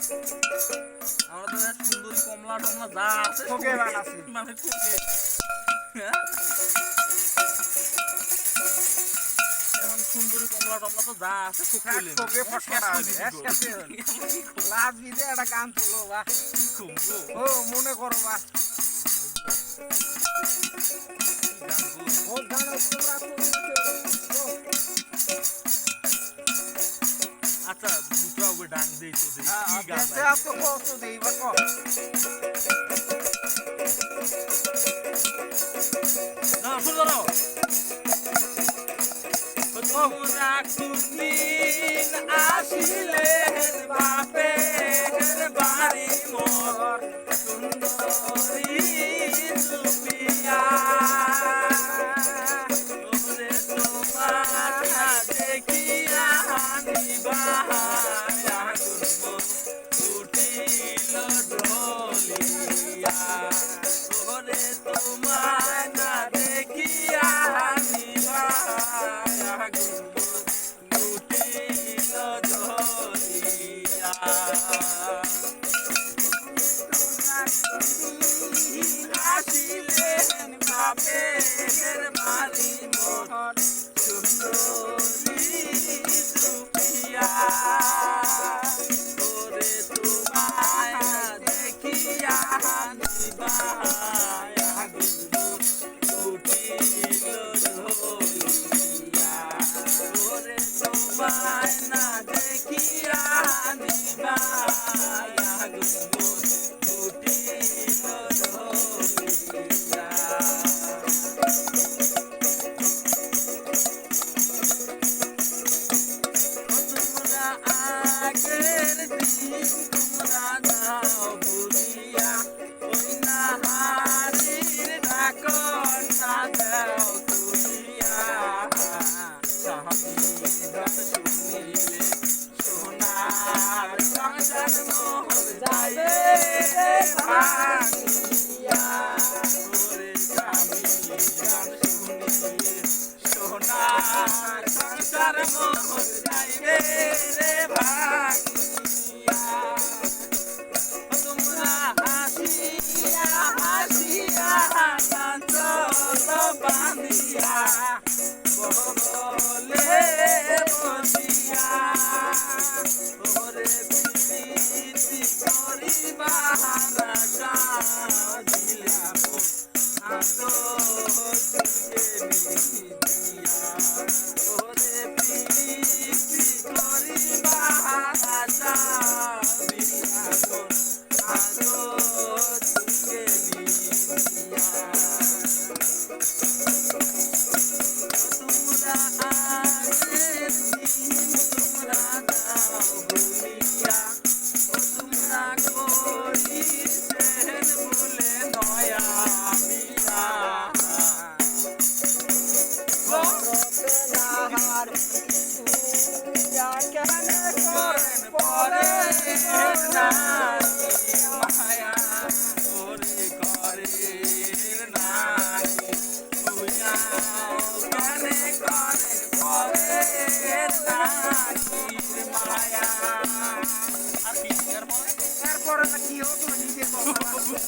আমরা তো সুন্দরী কমলা টমলা যা আছে খোকে বানাছি মানে খোকে এখন সুন্দরী কমলা টমলা তো যা আছে খোকে ফটফটা লাজ বিদে একটা গান তোলো বা ও মনে করো বা আচ্ছা দুটো ওই ডাং দেই তো দেই কি গান তো কত দেই বা কো না শুনো না তোমরা কুমিন আসিলে বাপের বাড়ি মোর সুন্দরী সুপিয়া ওরে তোমার দেখিয়া নিবায়া উঠিল ঢলিয়া ওরে তোমার না দেখিয়া নিবায়া উঠিল ঢলিয়া আসিলেন বাপের বাড়ি মোর সুন্দরী সুপিয়া ওরে তোমায় দেখিয়া নিবায়া উঠিল ঢলিয়া ওরে তোমায় না দেখিয়া নিবায়া উঠিল ঢলিয়া তোমরা আগের দিন তোমরা যাও ভুলিয়া ওই না হারির ডাকটা দাও তুলিয়া স্বামীর শুনিলে সোনার সংসার মোর যায় ভাঙিয়া ওরে স্বামীর শুনিলে সোনার সংসার মোর যাইবে রে ভাঙিয়া তোমরা হাসিয়া হাসিয়া কাঞ্চল বাঁধিয়া বলে বসিয়া ওরে প্রীতি করিবা দিলা হাত দিয়া ওরে প্রীতি করিবা দিলা হাত তুলে নিয়া তোমরা আগের দিন তোমরা যাও ভুলিয়া তোমরা করিছেন বলে নয়া মিয়া করেন পরে মায়া ওরে করে নানি তুইয়া কেনে করেন পরে নানির মায়া আর কি এরপরে না কি হতো